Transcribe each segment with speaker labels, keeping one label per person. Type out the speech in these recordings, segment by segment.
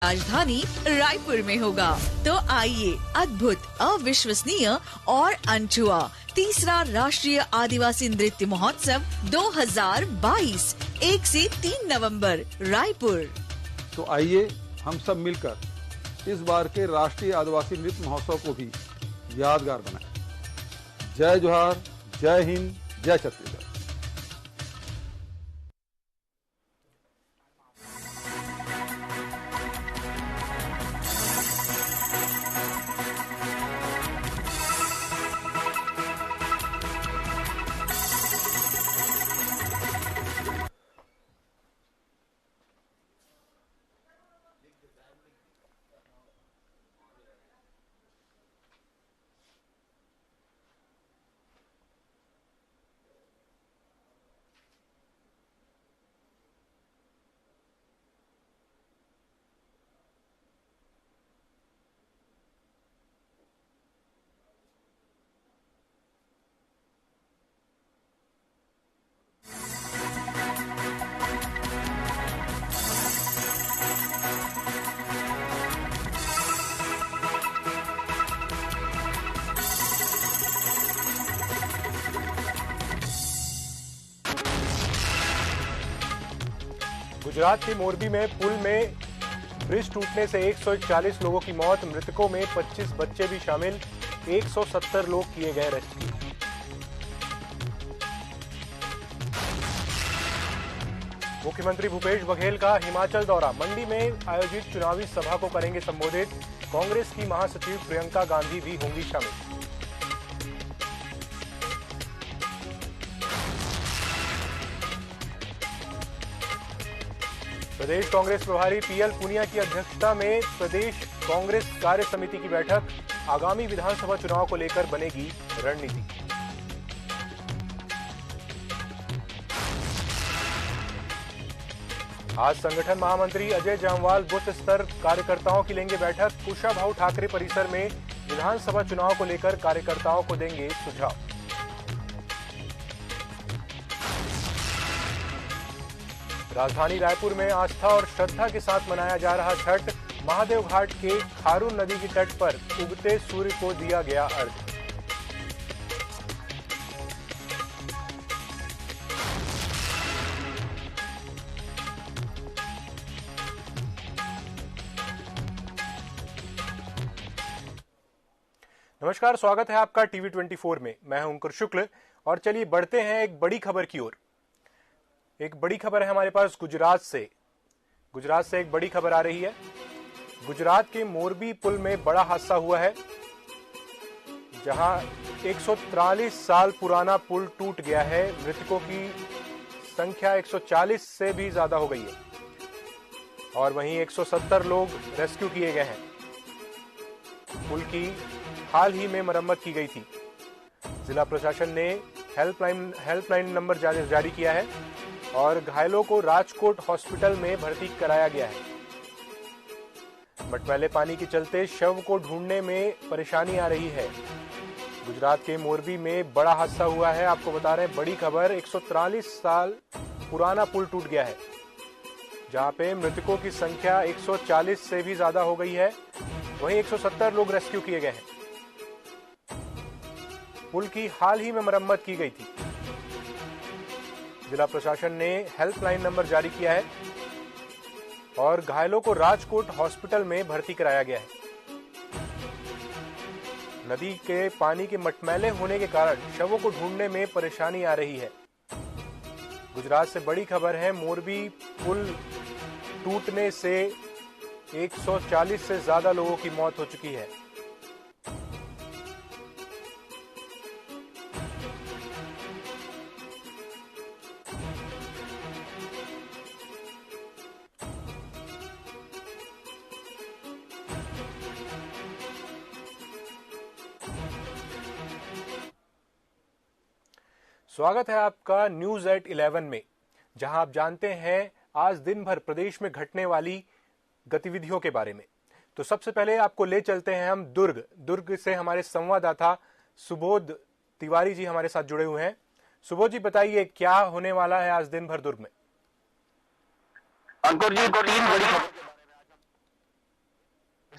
Speaker 1: राजधानी रायपुर में होगा। तो आइए अद्भुत, अविश्वसनीय और अनछुआ तीसरा राष्ट्रीय आदिवासी नृत्य महोत्सव 2022 1 से 3 नवंबर रायपुर।
Speaker 2: तो आइए हम सब मिलकर इस बार के राष्ट्रीय आदिवासी नृत्य महोत्सव को भी यादगार बनाएं। जय जोहार, जय हिंद, जय छत्तीसगढ़।
Speaker 3: गुजरात के मोरबी में पुल में ब्रिज टूटने से 140 लोगों की मौत, मृतकों में 25 बच्चे भी शामिल, 170 लोग किए गए रेस्क्यू। मुख्यमंत्री भूपेश बघेल का हिमाचल दौरा, मंडी में आयोजित चुनावी सभा को करेंगे संबोधित, कांग्रेस की महासचिव प्रियंका गांधी भी होंगी शामिल। प्रदेश कांग्रेस प्रभारी पीएल पुनिया की अध्यक्षता में प्रदेश कांग्रेस कार्य समिति की बैठक, आगामी विधानसभा चुनाव को लेकर बनेगी रणनीति। आज संगठन महामंत्री अजय जामवाल बूथ स्तर कार्यकर्ताओं की लेंगे बैठक, कुशाभाऊ ठाकरे परिसर में विधानसभा चुनाव को लेकर कार्यकर्ताओं को देंगे सुझाव। राजधानी रायपुर में आस्था और श्रद्धा के साथ मनाया जा रहा छठ, महादेव घाट के खारून नदी के तट पर उगते सूर्य को दिया गया अर्घ्य। नमस्कार, स्वागत है आपका टीवी 24 में। मैं हूं अंकुर शुक्ल और चलिए बढ़ते हैं एक बड़ी खबर की ओर। एक बड़ी खबर है हमारे पास गुजरात से एक बड़ी खबर आ रही है। गुजरात के मोरबी पुल में बड़ा हादसा हुआ है, जहां 143 साल पुराना पुल टूट गया है। मृतकों की संख्या 140 से भी ज्यादा हो गई है और वहीं 170 लोग रेस्क्यू किए गए हैं। पुल की हाल ही में मरम्मत की गई थी। जिला प्रशासन ने हेल्पलाइन नंबर जारी किया है और घायलों को राजकोट हॉस्पिटल में भर्ती कराया गया है। मटमैले पानी के चलते शव को ढूंढने में परेशानी आ रही है। गुजरात के मोरबी में बड़ा हादसा हुआ है। आपको बता रहे हैं बड़ी खबर, 143 साल पुराना पुल टूट गया है, जहां पे मृतकों की संख्या 140 से भी ज्यादा हो गई है। वहीं 170 लोग रेस्क्यू किए गए हैं। पुल की हाल ही में मरम्मत की गई थी। जिला प्रशासन ने हेल्पलाइन नंबर जारी किया है और घायलों को राजकोट हॉस्पिटल में भर्ती कराया गया है। नदी के पानी के मटमैले होने के कारण शवों को ढूंढने में परेशानी आ रही है। गुजरात से बड़ी खबर है, मोरबी पुल टूटने से 140 से ज्यादा लोगों की मौत हो चुकी है। स्वागत है आपका न्यूज एट 11 में, जहां आप जानते हैं आज दिन भर प्रदेश में घटने वाली गतिविधियों के बारे में। तो सबसे पहले आपको ले चलते हैं हम दुर्ग से हमारे संवाददाता सुबोध तिवारी जी हमारे साथ जुड़े हुए हैं। सुबोध जी, बताइए क्या होने वाला है आज दिन भर दुर्ग में?
Speaker 4: अंकुर जी, 3 बड़ी खबर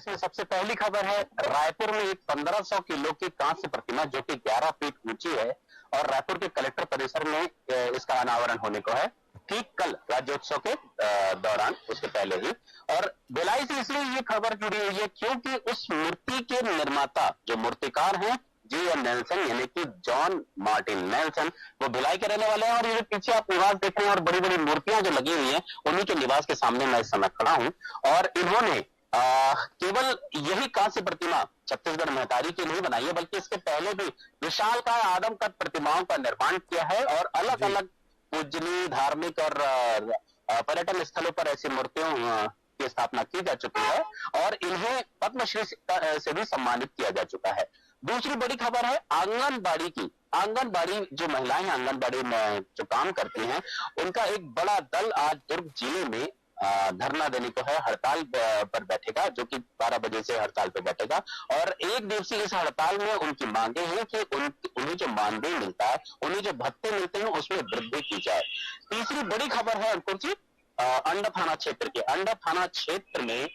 Speaker 4: इसमें सबसे पहली खबर है, रायपुर में एक 1500 किलो की कांस्य प्रतिमा जो कि 11 फीट ऊंची है और रायपुर के कलेक्टर परिसर में इसका अनावरण होने को है, ठीक कल राज्योत्सव के दौरान, उसके पहले ही। और भिलाई से इसलिए ये खबर जुड़ी हुई है क्योंकि उस मूर्ति के निर्माता जो मूर्तिकार हैं जी नेल्सन, यानी कि जॉन मार्टिन नेल्सन, वो भिलाई के रहने वाले हैं। और ये पीछे आप निवास देख रहे हैं और बड़ी बड़ी मूर्तियां जो लगी हुई हैं, उन्हीं के निवास के सामने मैं इस समय खड़ा हूं। और इन्होंने केवल यही कांस्य प्रतिमा छत्तीसगढ़ महतारी की नहीं बनाई है, बल्कि इसके पहले भी विशालकाय आदमकद प्रतिमाओं का निर्माण किया है और अलग अलग पूजनीय, धार्मिक और पर्यटन स्थलों पर ऐसी मूर्तियों की स्थापना की जा चुकी है और इन्हें पद्मश्री से भी सम्मानित किया जा चुका है। दूसरी बड़ी खबर है आंगनबाड़ी की। आंगनबाड़ी जो महिलाएं आंगनबाड़ी में जो काम करती हैं, उनका एक बड़ा दल आज दुर्ग जिले में धरना देने को है, हड़ताल पर बैठेगा, जो कि 12 बजे से हड़ताल पर बैठेगा। और एक दिवसीय इस हड़ताल में उनकी मांगे हैं कि उन्हें जो मानदेय मिलता है, उन्हें जो भत्ते मिलते हैं, उसमें वृद्धि की जाए। तीसरी बड़ी खबर है अंकुर जी, अंडा थाना क्षेत्र के। अंडा थाना क्षेत्र में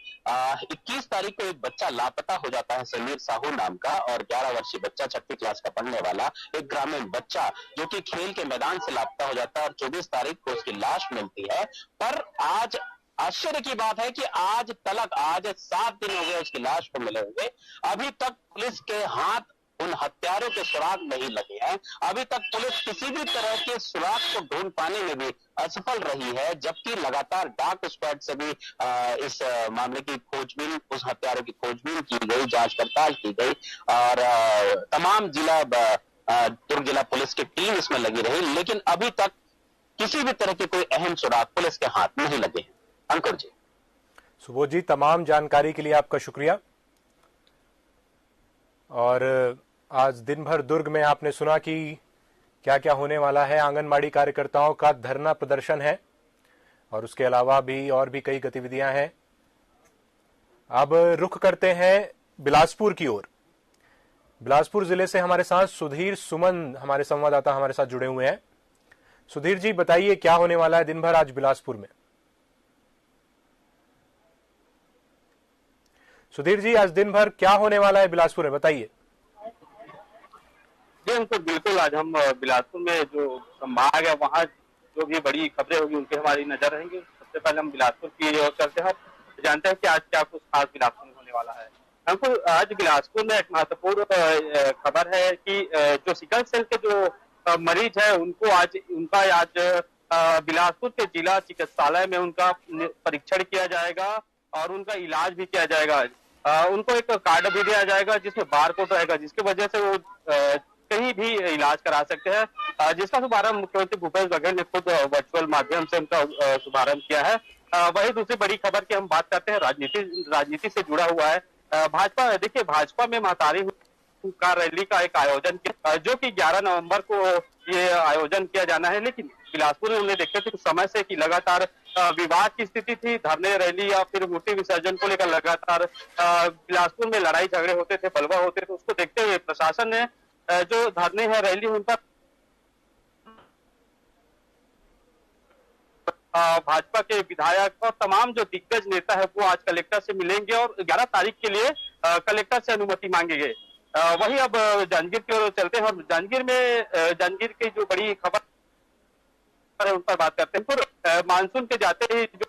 Speaker 4: 21 तारीख को एक बच्चा लापता हो जाता है, समीर साहू नाम का, और 11 वर्षीय बच्चा, 6वीं क्लास का पढ़ने वाला एक ग्रामीण बच्चा, जो कि खेल के मैदान से लापता हो जाता है और 24 तारीख को उसकी लाश मिलती है। पर आज आश्चर्य की बात है कि आज 7 दिन हो गए उसकी लाश को मिले हुए, अभी तक पुलिस के हाथ उन हत्यारों के सुराग नहीं लगे हैं। अभी तक पुलिस किसी भी तरह के सुराग को ढूंढ पाने में भी असफल रही है, जबकि लगातार डार्क स्क्वाड से भी इस मामले की खोजबीन, उस हत्यारों की खोजबीन की गई, जांच पड़ताल की गई और तमाम दुर्ग जिला पुलिस की टीम इसमें लगी रही, लेकिन अभी तक किसी भी तरह के कोई अहम सुराग पुलिस के हाथ नहीं लगे हैं। अंकुर जी।
Speaker 3: सुबोध जी, तमाम जानकारी के लिए आपका शुक्रिया। और आज दिन भर दुर्ग में आपने सुना कि क्या क्या होने वाला है। आंगनबाड़ी कार्यकर्ताओं का धरना प्रदर्शन है और उसके अलावा भी और भी कई गतिविधियां हैं। अब रुख करते हैं बिलासपुर की ओर। बिलासपुर जिले से हमारे साथ सुधीर सुमन, हमारे संवाददाता, हमारे साथ जुड़े हुए हैं। सुधीर जी, बताइए क्या होने वाला है दिन भर आज बिलासपुर में। सुधीर जी, आज दिन भर क्या होने वाला है बिलासपुर में, बताइए।
Speaker 5: जी हमको बिल्कुल, आज हम बिलासपुर में जो संभाग है वहाँ जो भी बड़ी खबरें होगी उनके हमारी नजर रहेंगे। सबसे पहले हम बिलासपुर की ओर करते हैं, जानते हैं कि आज क्या कुछ खास बिलासपुर में होने वाला है। हमको आज बिलासपुर में एक महत्वपूर्ण खबर है कि जो सिकल सेल के जो मरीज है उनका आज बिलासपुर के जिला चिकित्सालय में उनका परीक्षण किया जाएगा और उनका इलाज भी किया जाएगा। उनको एक कार्ड भी दिया जाएगा जिसमें बारकोड रहेगा, जिसकी वजह से वो कहीं भी इलाज करा सकते हैं, जिसका शुभारंभ मुख्यमंत्री भूपेश बघेल ने खुद वर्चुअल माध्यम से उनका शुभारंभ किया है। वही दूसरी बड़ी खबर की हम बात करते हैं, राजनीति से जुड़ा हुआ है। भाजपा, देखिए भाजपा में महतारी का रैली का एक आयोजन किया, जो कि 11 नवंबर को ये आयोजन किया जाना है, लेकिन बिलासपुर में उन्हें देखते थे कुछ समय से कि लगातार विवाद की स्थिति थी, धरने, रैली या फिर मूर्ति विसर्जन को लेकर लगातार बिलासपुर में लड़ाई झगड़े होते थे, बलवा होते थे। उसको देखते हुए प्रशासन ने जो धरने हैं, रैली, उन पर भाजपा के विधायक और तमाम जो दिग्गज नेता है वो आज कलेक्टर से मिलेंगे और 11 तारीख के लिए कलेक्टर से अनुमति मांगेंगे। वही अब जांजगीर की ओर चलते हैं और जांजगीर की जो बड़ी खबर है उन पर बात करते हैं। फिर मानसून के जाते ही जो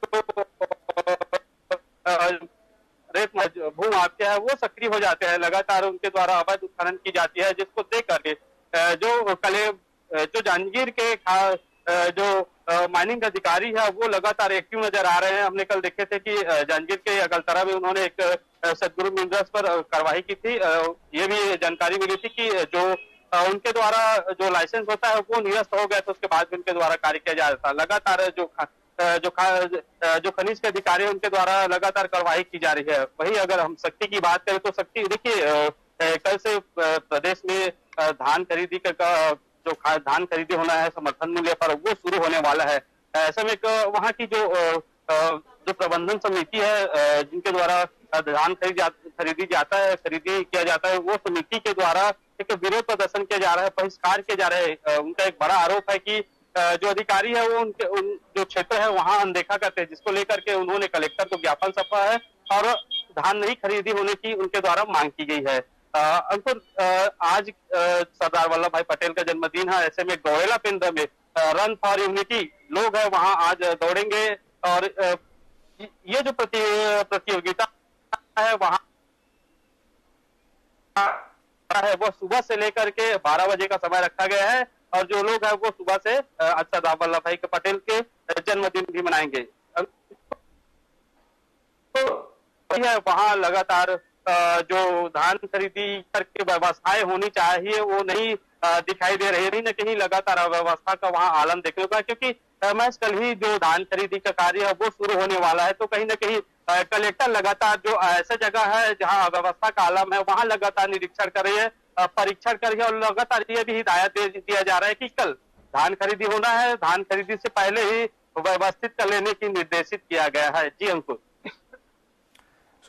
Speaker 5: रेत भू माफिया है वो सक्रिय हो जाते हैं, लगातार उनके द्वारा अवैध उत्खनन की जाती है, जिसको देख करके जो जांजगीर के जो माइनिंग अधिकारी है वो लगातार एक्टिव नजर आ रहे हैं। हमने कल देखे थे कि जांजगीर के अगलतरा में उन्होंने एक सदगुरु मिनरल्स पर कार्रवाई की थी। ये भी जानकारी मिली थी कि जो उनके द्वारा जो लाइसेंस होता है वो निरस्त हो गया, तो उसके बाद भी उनके द्वारा कार्य किया जा रहा था। लगातार जो खनिज के अधिकारी है उनके द्वारा लगातार कार्रवाई की जा रही है। वही अगर हम शक्ति की बात करें तो शक्ति, देखिए कल से प्रदेश में धान खरीदी होना है समर्थन मूल्य पर, वो शुरू होने वाला है। ऐसे में वहाँ की जो प्रबंधन समिति है जिनके द्वारा धान खरीदी किया जाता है, वो समिति के द्वारा एक विरोध प्रदर्शन किया जा रहा है, बहिष्कार किया जा रहा है। उनका एक बड़ा आरोप है कि जो अधिकारी है वो जो क्षेत्र है वहाँ अनदेखा करते हैं, जिसको लेकर के उन्होंने कलेक्टर को ज्ञापन सौंपा है और धान नहीं खरीदी होने की उनके द्वारा मांग की गई है। अंकुर, आज सरदार वल्लभ भाई पटेल का जन्मदिन है, ऐसे में गौरेला केंद्र में रन फॉर यूनिटी लोग है वहां आज दौड़ेंगे और ये जो प्रतियोगिता है वहां है वो सुबह से लेकर के 12 बजे का समय रखा गया है और जो लोग है वो सुबह से आज सरदार वल्लभ भाई पटेल के जन्मदिन भी मनाएंगे। तो वहां लगातार जो धान खरीदी करके व्यवस्थाएं होनी चाहिए वो नहीं दिखाई दे रही है, न कहीं लगातार अव्यवस्था का वहां आलम देखने को, क्योंकि मैं कल ही जो धान खरीदी का कार्य है वो शुरू होने वाला है। तो कहीं न कहीं कलेक्टर लगातार जो ऐसा जगह है जहां अव्यवस्था का आलम है वहां लगातार निरीक्षण कर रही है, परीक्षण कर रही है और लगातार ये भी हिदायत दे दिया जा रहा है कि कल धान खरीदी होना है, धान खरीदी से पहले ही व्यवस्थित कर लेने की निर्देशित किया गया है। जी अंकुर।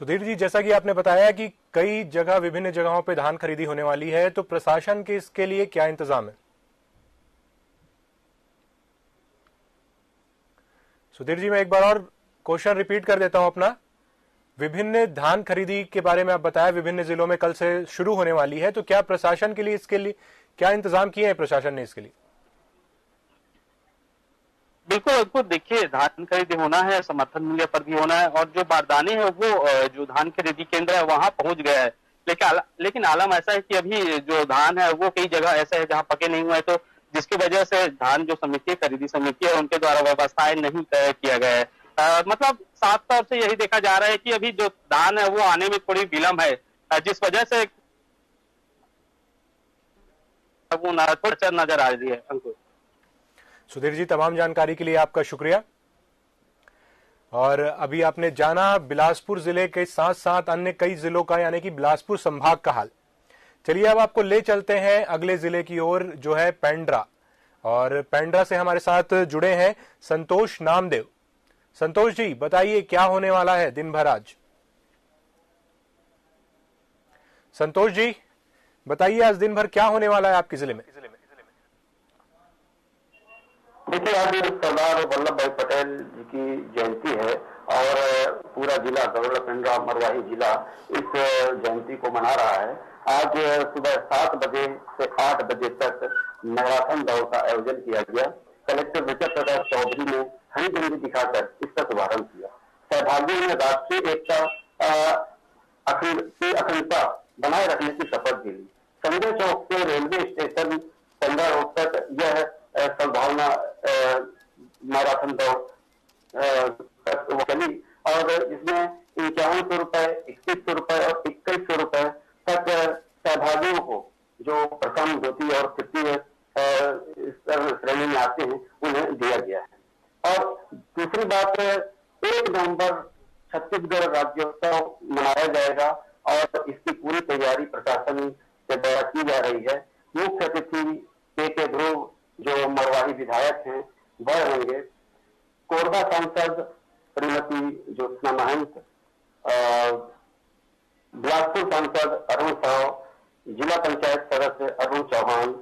Speaker 3: सुधीर जी, जैसा कि आपने बताया कि कई जगह विभिन्न जगहों पे धान खरीदी होने वाली है, तो प्रशासन के इसके लिए क्या इंतजाम है? सुधीर जी, मैं एक बार और क्वेश्चन रिपीट कर देता हूं अपना। विभिन्न धान खरीदी के बारे में आप बताया विभिन्न जिलों में कल से शुरू होने वाली है, तो क्या प्रशासन के लिए इसके लिए क्या इंतजाम किए हैं प्रशासन ने इसके लिए?
Speaker 5: बिल्कुल अंकुर, देखिए धान खरीदी होना है, समर्थन मूल्य पर भी होना है और जो बारदाने है वो जो धान खरीदी केंद्र है वहां पहुंच गया है। लेकिन आलम ऐसा है कि अभी जो धान है वो कई जगह ऐसा है जहां पके नहीं हुए है, तो जिसकी वजह से धान जो समिति खरीदी समिति है उनके द्वारा व्यवस्थाएं नहीं तय किया गया है। मतलब साफ तौर से यही देखा जा रहा है कि अभी जो धान है वो आने में थोड़ी विलंब है, जिस वजह से वो थोड़ा नजर आ रही है। अंकुर।
Speaker 3: सुधीर जी, तमाम जानकारी के लिए आपका शुक्रिया। और अभी आपने जाना बिलासपुर जिले के साथ साथ अन्य कई जिलों का, यानी कि बिलासपुर संभाग का हाल। चलिए अब आपको ले चलते हैं अगले जिले की ओर, जो है पेंड्रा। और पेंड्रा से हमारे साथ जुड़े हैं संतोष नामदेव। संतोष जी, बताइए क्या होने वाला है दिन भर आज? संतोष जी बताइए, आज दिन भर क्या होने वाला है आपके जिले में?
Speaker 4: देखिए, आज सरदार वल्लभ भाई पटेल जी की जयंती है और पूरा जिला गौरेला पेंड्रा मरवाही जिला इस जयंती को मना रहा है। आज सुबह 7 बजे से 8 बजे तक मैराथन दौड़ का आयोजन किया गया। कलेक्टर विजय प्रकाश चौधरी ने हरी झंडी दिखाकर इसका शुभारंभ किया। सहभागियों ने राष्ट्रीय एकता की अखंडता बनाए रखने की शपथ ली। संजय चौक से रेलवे स्टेशन पेंड्रा रोड तक यह सद्भावना मैराथन दौड़ चली और इसमें 5100 रुपए, 2100 रुपए और 2100 रुपए तक सहभागियों को जो प्रथम, द्वितीय और तृतीय श्रेणी में आते हैं उन्हें दिया गया है। और दूसरी बात, 1 नवंबर छत्तीसगढ़ राज्योत्सव मनाया जाएगा और इसकी पूरी तैयारी प्रशासन से द्वारा की जा रही है। मुख्य अतिथि के ध्रुव जो मरवाही विधायक हैं वह होंगे। कोरबा सांसद श्रीमती ज्योत्सना महंत, बिलासपुर सांसद अरुण साव, जिला पंचायत सदस्य अरुण चौहान,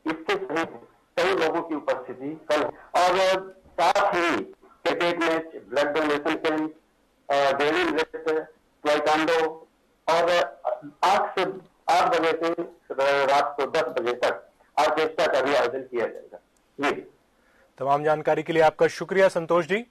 Speaker 4: इसके सहित कई लोगों की उपस्थिति कल। और साथ ही cricket match, blood donation camp, daily नृत्य, ताइक्वांडो और 8 बजे से रात को 10 बजे तक ऑर्केस्ट्रा का भी आयोजन किया जाएगा। जी,
Speaker 3: तमाम जानकारी के लिए आपका शुक्रिया संतोष जी।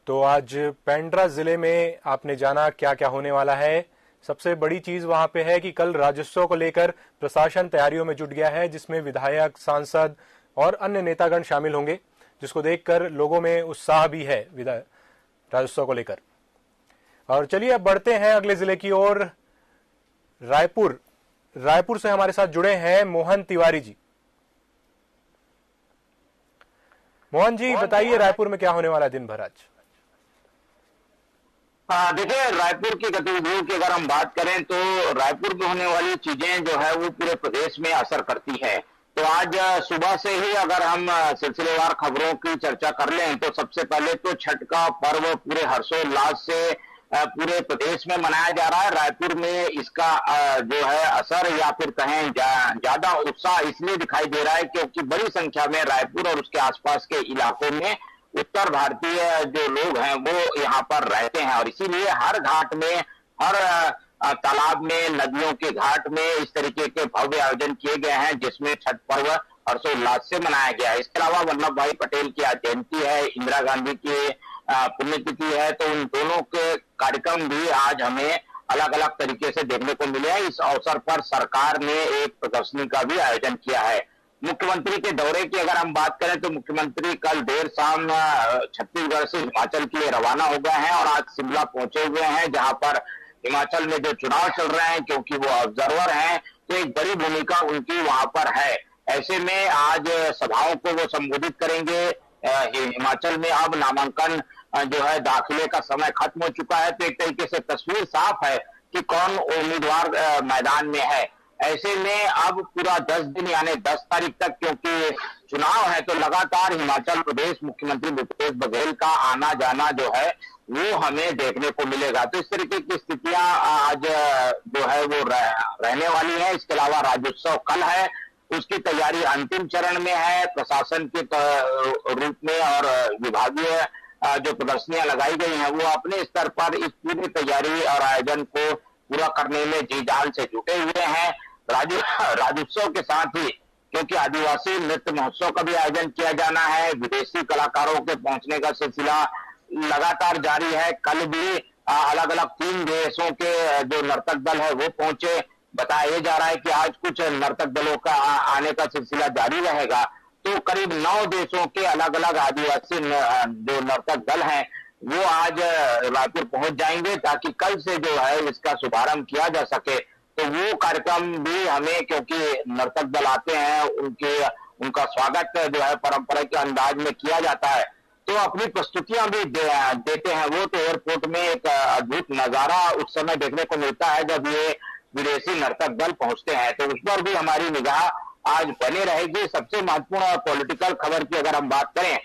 Speaker 3: तो आज पेंड्रा जिले में आपने जाना क्या क्या होने वाला है। सबसे बड़ी चीज वहां पे है कि कल राज्योत्सव को लेकर प्रशासन तैयारियों में जुट गया है, जिसमें विधायक, सांसद और अन्य नेतागण शामिल होंगे, जिसको देखकर लोगों में उत्साह भी है राज्योत्सव को लेकर। और चलिए अब बढ़ते हैं अगले जिले की ओर, रायपुर से हमारे साथ जुड़े हैं मोहन तिवारी जी। मोहन जी बताइए, रायपुर में क्या होने वाला है दिन भर आज?
Speaker 6: देखिए, रायपुर की गतिविधियों की अगर हम बात करें तो रायपुर में होने वाली चीजें जो है वो पूरे प्रदेश में असर करती है। तो आज सुबह से ही अगर हम सिलसिलेवार खबरों की चर्चा कर लें तो सबसे पहले तो छठ का पर्व पूरे हर्षोल्लास से पूरे प्रदेश में मनाया जा रहा है। रायपुर में इसका जो है असर या फिर कहें ज्यादा उत्साह इसलिए दिखाई दे रहा है क्योंकि बड़ी संख्या में रायपुर और उसके आसपास के इलाकों में उत्तर भारतीय जो लोग हैं वो यहाँ पर रहते हैं, और इसीलिए हर घाट में, हर तालाब में, नदियों के घाट में इस तरीके के भव्य आयोजन किए गए हैं, जिसमें छठ पर्व हर्षोल्लास से मनाया गया है। इसके अलावा वल्लभ भाई पटेल की आज जयंती है, इंदिरा गांधी की पुण्यतिथि है, तो उन दोनों के कार्यक्रम भी आज हमें अलग अलग तरीके से देखने को मिले हैं। इस अवसर पर सरकार ने एक प्रदर्शनी का भी आयोजन किया है। मुख्यमंत्री के दौरे की अगर हम बात करें तो मुख्यमंत्री कल देर शाम छत्तीसगढ़ से हिमाचल के लिए रवाना हो गए हैं और आज शिमला पहुंचे हुए हैं, जहां पर हिमाचल में जो चुनाव चल रहे हैं, क्योंकि वो ऑब्जर्वर हैं, तो एक बड़ी भूमिका उनकी वहां पर है। ऐसे में आज सभाओं को वो संबोधित करेंगे। हिमाचल में अब नामांकन जो है दाखिले का समय खत्म हो चुका है, तो एक तरीके से तस्वीर साफ है कि कौन उम्मीदवार मैदान में है। ऐसे में अब पूरा 10 दिन यानी 10 तारीख तक क्योंकि चुनाव है, तो लगातार हिमाचल प्रदेश मुख्यमंत्री भूपेश बघेल का आना जाना जो है वो हमें देखने को मिलेगा। तो इस तरीके की स्थितियां आज जो है वो रहने वाली है। इसके अलावा राज्योत्सव कल है, उसकी तैयारी अंतिम चरण में है। प्रशासन के रूप में और विभागीय जो प्रदर्शनियां लगाई गई हैं वो अपने स्तर पर इस पूरी तैयारी और आयोजन को पूरा करने में जी जान से जुटे हुए हैं। राज्योत्सव के साथ ही क्योंकि आदिवासी नृत्य महोत्सव का भी आयोजन किया जाना है, विदेशी कलाकारों के पहुंचने का सिलसिला लगातार जारी है। कल भी अलग अलग 3 देशों के जो नर्तक दल है वो पहुंचे। बताया जा रहा है कि आज कुछ नर्तक दलों का आने का सिलसिला जारी रहेगा। तो करीब 9 देशों के अलग अलग आदिवासी जो नर्तक दल हैं वो आज रायपुर पहुंच जाएंगे, ताकि कल से जो है इसका शुभारंभ किया जा सके। तो वो कार्यक्रम भी हमें, क्योंकि नर्तक दल आते हैं, उनका स्वागत जो है परंपरा के अंदाज में किया जाता है, तो अपनी प्रस्तुतियां भी देते हैं वो। तो एयरपोर्ट में एक अद्भुत नजारा उस समय देखने को मिलता है जब ये विदेशी नर्तक दल पहुंचते हैं, तो उस पर भी हमारी निगाह आज बनी रहेगी। सबसे महत्वपूर्ण पॉलिटिकल खबर की अगर हम बात करें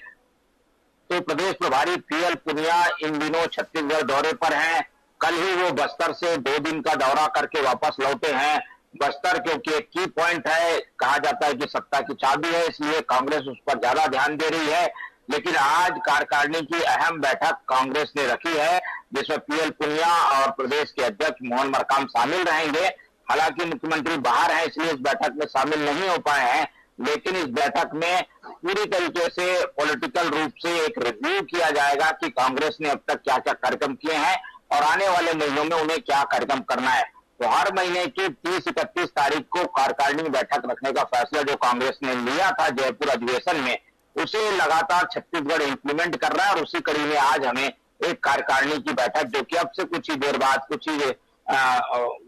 Speaker 6: तो प्रदेश प्रभारी पीएल पुनिया इन दिनों छत्तीसगढ़ दौरे पर हैं। कल ही वो बस्तर से 2 दिन का दौरा करके वापस लौटे हैं। बस्तर क्योंकि एक की पॉइंट है, कहा जाता है कि सत्ता की चाबी है, इसलिए कांग्रेस उस पर ज्यादा ध्यान दे रही है। लेकिन आज कार्यकारिणी की अहम बैठक कांग्रेस ने रखी है, जिसमें पीएल पुनिया और प्रदेश के अध्यक्ष मोहन मरकाम शामिल रहेंगे। हालांकि मुख्यमंत्री बाहर हैं, इसलिए इस बैठक में शामिल नहीं हो पाए हैं, लेकिन इस बैठक में पूरी तरीके से पॉलिटिकल रूप से एक रिव्यू किया जाएगा कि कांग्रेस ने अब तक क्या क्या कार्यक्रम किए हैं और आने वाले महीनों में उन्हें क्या कार्यक्रम करना है। तो हर महीने की 30-31 तारीख को कार्यकारिणी बैठक रखने का फैसला जो कांग्रेस ने लिया था जयपुर अधिवेशन में, उसे लगातार छत्तीसगढ़ इंप्लीमेंट कर रहा है। और उसी कड़ी में आज हमें एक कार्यकारिणी की बैठक, जो कि अब से कुछ ही देर बाद, कुछ ही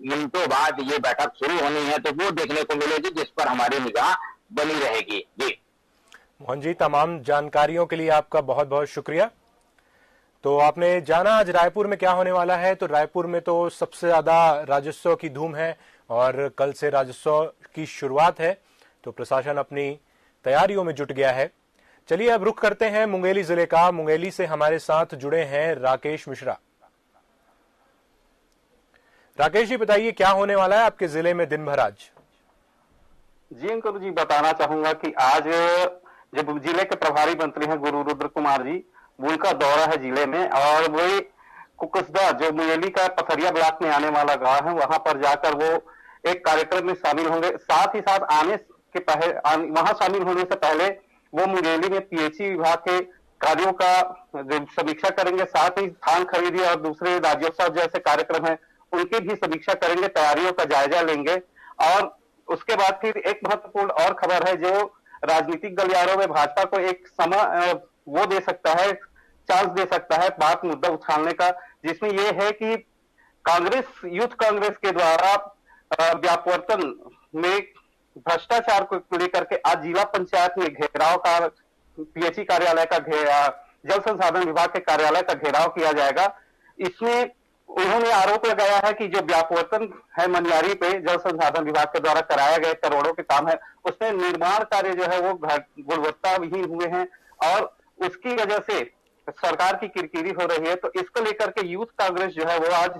Speaker 6: मिनटों बाद ये बैठक शुरू होनी है, तो वो देखने को मिलेगी, जिस पर हमारी निगाह बनी रहेगी। जी
Speaker 3: मोहन जी, तमाम जानकारियों के लिए आपका बहुत बहुत शुक्रिया। तो आपने जाना आज रायपुर में क्या होने वाला है। तो रायपुर में तो सबसे ज्यादा राज्योत्सव की धूम है और कल से राज्योत्सव की शुरुआत है, तो प्रशासन अपनी तैयारियों में जुट गया है। चलिए अब रुख करते हैं मुंगेली जिले का। मुंगेली से हमारे साथ जुड़े हैं राकेश मिश्रा। राकेश जी, बताइए क्या होने वाला है आपके जिले में दिन भर आज।
Speaker 5: जी अंकुर जी, बताना चाहूंगा कि आज जब जिले के प्रभारी मंत्री हैं गुरु रुद्र कुमार जी, उनका दौरा है जिले में, और वही कुकुसदा जो मुंगेली का पथरिया ब्लॉक में आने वाला गांव है, वहां पर जाकर वो एक कार्यक्रम में शामिल होंगे। साथ ही साथ वहां शामिल होने से पहले वो मुंगेली में पीएचई विभाग के कार्यों का समीक्षा करेंगे। साथ ही धान खरीदी और दूसरे राज्योत्सव जैसे कार्यक्रम है उनकी भी समीक्षा करेंगे, तैयारियों का जायजा लेंगे। और उसके बाद फिर एक महत्वपूर्ण और खबर है, जो राजनीतिक गलियारों में भाजपा को एक समय वो दे सकता है, चांस दे सकता है बात मुद्दा उछालने का, जिसमें यह है कि यूथ कांग्रेस के द्वारा व्यापवर्तन में भ्रष्टाचार को लेकर के आज जिला पंचायत में घेराव का, पीएचई कार्यालय का जल संसाधन विभाग के कार्यालय का घेराव किया जाएगा। इसमें उन्होंने आरोप लगाया है कि जो व्यापवर्तन है मनियारी पे जल संसाधन विभाग के द्वारा कराया गए करोड़ों के काम है, उसमें निर्माण कार्य जो है वो गुणवत्ताविहीन हुए हैं और उसकी वजह से सरकार की किरकिरी हो रही है। तो इसको लेकर के यूथ कांग्रेस जो है वो आज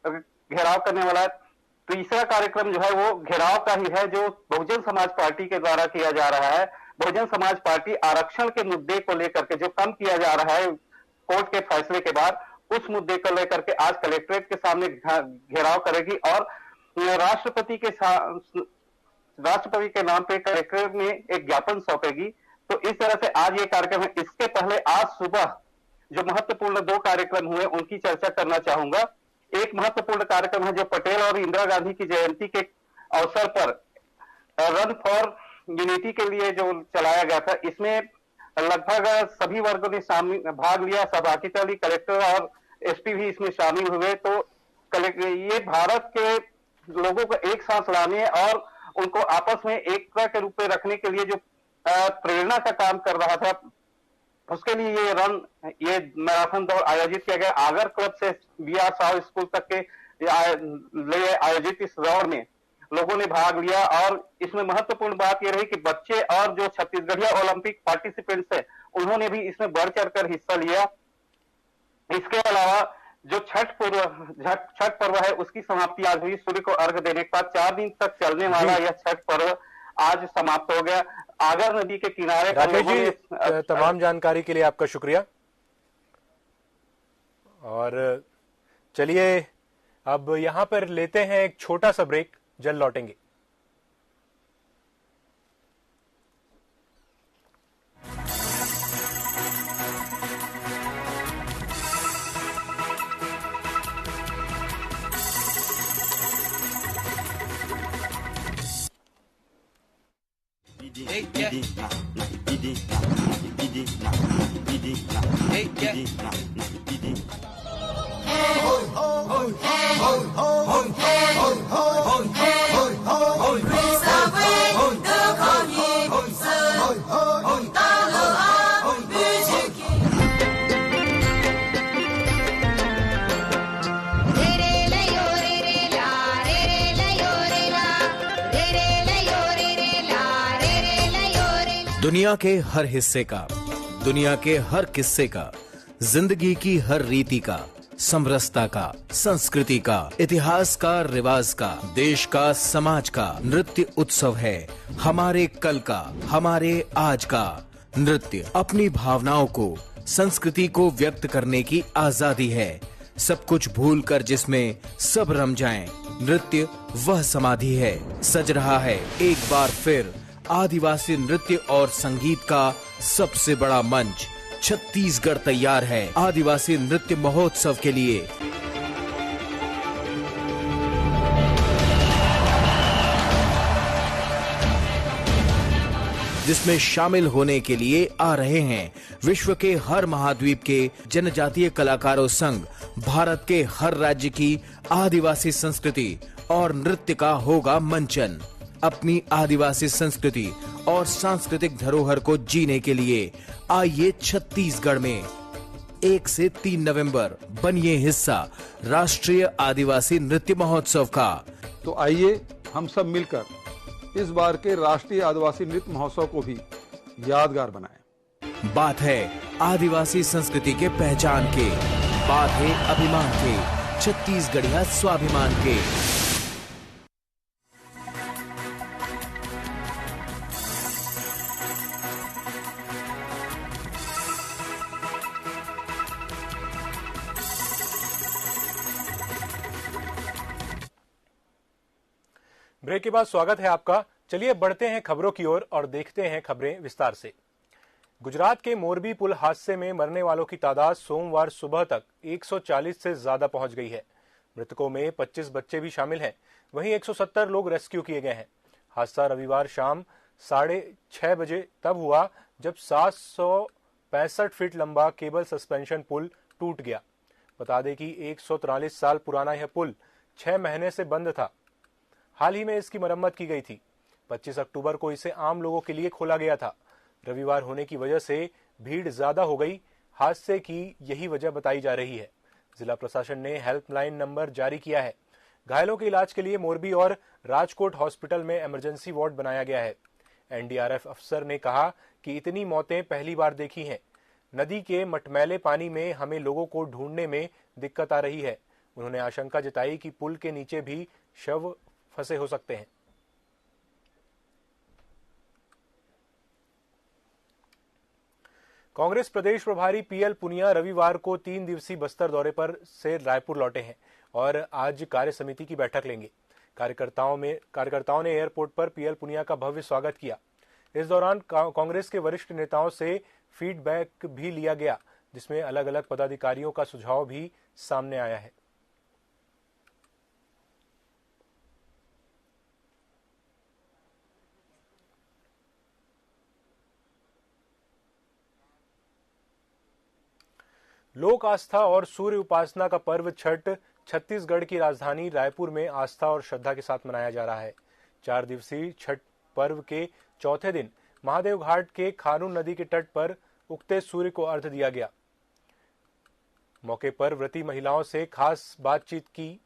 Speaker 5: घेराव करने वाला है। तीसरा कार्यक्रम जो है वो घेराव का ही है, जो बहुजन समाज पार्टी के द्वारा किया जा रहा है। बहुजन समाज पार्टी आरक्षण के मुद्दे को लेकर के जो कम किया जा रहा है कोर्ट के फैसले के बाद, उस मुद्दे को लेकर के आज कलेक्ट्रेट के सामने घेराव करेगी और राष्ट्रपति के नाम पे कलेक्ट्रेट में एक ज्ञापन सौंपेगी। तो इस तरह से आज ये कार्यक्रम है। इसके पहले आज सुबह जो महत्वपूर्ण 2 कार्यक्रम हुए उनकी चर्चा करना चाहूंगा। एक महत्वपूर्ण कार्यक्रम है जो पटेल और इंदिरा गांधी की जयंती के अवसर पर रन फॉर यूनिटी के लिए जो चलाया गया था, इसमें लगभग सभी वर्गों ने भाग लिया, सहभागिता ली, कलेक्टर और एसपी भी इसमें शामिल हुए। तो ये भारत के लोगों को एक साथ लाने और उनको आपस में एकता के रूप में रखने के लिए जो प्रेरणा का काम कर रहा था, उसके लिए ये मैराथन दौड़ आयोजित किया गया। आगर क्लब से BR साहु स्कूल तक के लिए आयोजित इस दौड़ में लोगों ने भाग लिया और इसमें महत्वपूर्ण बात यह रही कि बच्चे और जो छत्तीसगढ़िया ओलंपिक पार्टिसिपेंट्स है उन्होंने भी इसमें बढ़ चढ़कर हिस्सा लिया। इसके अलावा जो छठ पर्व है उसकी समाप्ति आज हुई। सूर्य को अर्घ देने के बाद 4 दिन तक चलने वाला यह छठ पर्व आज समाप्त हो गया। आगर नदी के किनारे
Speaker 3: राजेश जी, तमाम जानकारी के लिए आपका शुक्रिया। और चलिए अब यहां पर लेते हैं एक छोटा सा ब्रेक, जल्द लौटेंगे।
Speaker 7: दुनिया के हर हिस्से का, दुनिया के हर किस्से का, जिंदगी की हर रीति का, समरसता का, संस्कृति का, इतिहास का, रिवाज का, देश का, समाज का नृत्य उत्सव है। हमारे कल का, हमारे आज का नृत्य अपनी भावनाओं को, संस्कृति को व्यक्त करने की आजादी है। सब कुछ भूलकर जिसमें सब रम जाएं, नृत्य वह समाधि है। सज रहा है एक बार फिर आदिवासी नृत्य और संगीत का सबसे बड़ा मंच। छत्तीसगढ़ तैयार है आदिवासी नृत्य महोत्सव के लिए। जिसमें शामिल होने के लिए आ रहे हैं विश्व के हर महाद्वीप के जनजातीय कलाकारों संग भारत के हर राज्य की आदिवासी संस्कृति और नृत्य का होगा मंचन। अपनी आदिवासी संस्कृति और सांस्कृतिक धरोहर को जीने के लिए आइए छत्तीसगढ़ में 1 से 3 नवंबर बनिए हिस्सा राष्ट्रीय आदिवासी नृत्य महोत्सव का।
Speaker 2: तो आइए हम सब मिलकर इस बार के राष्ट्रीय आदिवासी नृत्य महोत्सव को भी यादगार बनाएं।
Speaker 7: बात है आदिवासी संस्कृति के पहचान के, बात है अभिमान के, छत्तीसगढ़िया स्वाभिमान के।
Speaker 3: ब्रेक के बाद स्वागत है आपका। चलिए बढ़ते हैं खबरों की ओर और देखते हैं खबरें विस्तार से। गुजरात के मोरबी पुल हादसे में मरने वालों की तादाद सोमवार सुबह तक 140 से ज्यादा पहुंच गई है। मृतकों में 25 बच्चे भी शामिल हैं। वहीं 170 लोग रेस्क्यू किए गए हैं। हादसा रविवार शाम 6:30 बजे तब हुआ जब 765 फीट लंबा केबल सस्पेंशन पुल टूट गया। बता दें कि 143 साल पुराना यह पुल 6 महीने से बंद था। हाल ही में इसकी मरम्मत की गई थी। 25 अक्टूबर को इसे आम लोगों के लिए खोला गया था। रविवार होने की वजह से भीड़ ज्यादा हो गई। हादसे की यही वजह बताई जा रही है। जिला प्रशासन ने हेल्पलाइन नंबर जारी किया है। घायलों के इलाज के लिए मोरबी और राजकोट हॉस्पिटल में इमरजेंसी वार्ड बनाया गया है। एनडीआरएफ अफसर ने कहा कि इतनी मौतें पहली बार देखी हैं। नदी के मटमैले पानी में हमें लोगों को ढूंढने में दिक्कत आ रही है। उन्होंने आशंका जताई कि पुल के नीचे भी शव फंसे हो सकते हैं। कांग्रेस प्रदेश प्रभारी पीएल पुनिया रविवार को 3 दिवसीय बस्तर दौरे पर से रायपुर लौटे हैं और आज कार्य समिति की बैठक लेंगे। कार्यकर्ताओं ने एयरपोर्ट पर पीएल पुनिया का भव्य स्वागत किया। इस दौरान कांग्रेस के वरिष्ठ नेताओं से फीडबैक भी लिया गया, जिसमें अलग अलग पदाधिकारियों का सुझाव भी सामने आया है। लोक आस्था और सूर्य उपासना का पर्व छठ छत्तीसगढ़ की राजधानी रायपुर में आस्था और श्रद्धा के साथ मनाया जा रहा है। 4 दिवसीय छठ पर्व के चौथे दिन महादेव घाट के खारून नदी के तट पर उगते सूर्य को अर्घ्य दिया गया। मौके पर व्रती महिलाओं से खास बातचीत की।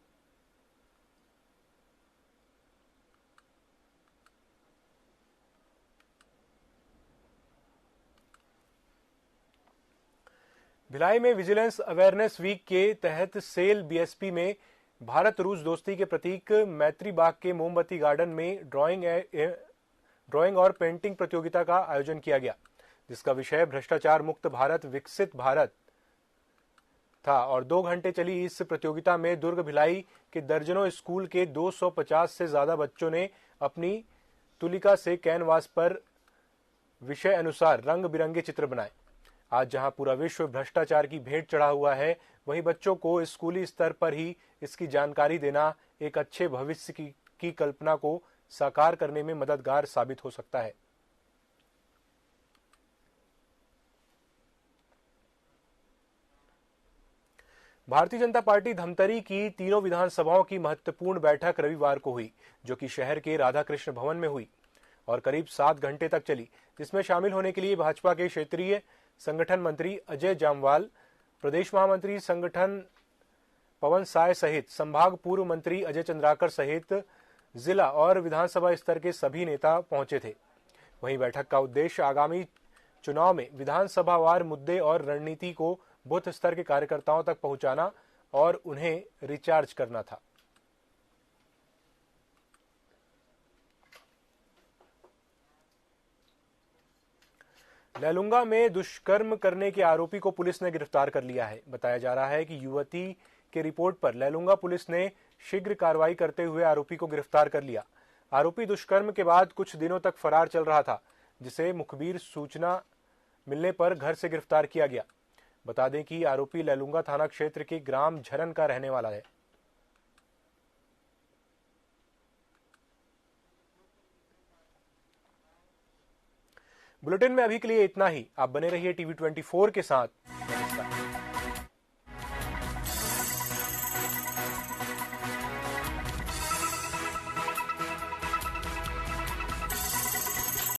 Speaker 3: भिलाई में विजिलेंस अवेयरनेस वीक के तहत सेल बीएसपी में भारत रूस दोस्ती के प्रतीक मैत्री बाग के मोमबत्ती गार्डन में ड्राइंग और पेंटिंग प्रतियोगिता का आयोजन किया गया, जिसका विषय भ्रष्टाचार मुक्त भारत विकसित भारत था और 2 घंटे चली इस प्रतियोगिता में दुर्ग भिलाई के दर्जनों स्कूल के 250 से ज्यादा बच्चों ने अपनी तुलिका से कैनवास पर विषय अनुसार रंग बिरंगे चित्र बनाए। आज जहां पूरा विश्व भ्रष्टाचार की भेंट चढ़ा हुआ है, वहीं बच्चों को स्कूली स्तर पर ही इसकी जानकारी देना एक अच्छे भविष्य की कल्पना को साकार करने में मददगार साबित हो सकता है। भारतीय जनता पार्टी धमतरी की तीनों विधानसभाओं की महत्वपूर्ण बैठक रविवार को हुई, जो कि शहर के राधाकृष्ण भवन में हुई और करीब 7 घंटे तक चली, जिसमें शामिल होने के लिए भाजपा के क्षेत्रीय संगठन मंत्री अजय जामवाल, प्रदेश महामंत्री संगठन पवन साय सहित संभाग पूर्व मंत्री अजय चंद्राकर सहित जिला और विधानसभा स्तर के सभी नेता पहुंचे थे। वहीं बैठक का उद्देश्य आगामी चुनाव में विधानसभावार मुद्दे और रणनीति को बूथ स्तर के कार्यकर्ताओं तक पहुंचाना और उन्हें रिचार्ज करना था। लैलूंगा में दुष्कर्म करने के आरोपी को पुलिस ने गिरफ्तार कर लिया है। बताया जा रहा है कि युवती के रिपोर्ट पर लैलूंगा पुलिस ने शीघ्र कार्रवाई करते हुए आरोपी को गिरफ्तार कर लिया। आरोपी दुष्कर्म के बाद कुछ दिनों तक फरार चल रहा था, जिसे मुखबिर सूचना मिलने पर घर से गिरफ्तार किया गया। बता दें कि आरोपी लैलूंगा थाना क्षेत्र के ग्राम झरन का रहने वाला है। बुलेटिन में अभी के लिए इतना ही। आप बने रहिए टीवी 24 के साथ। नमस्कार।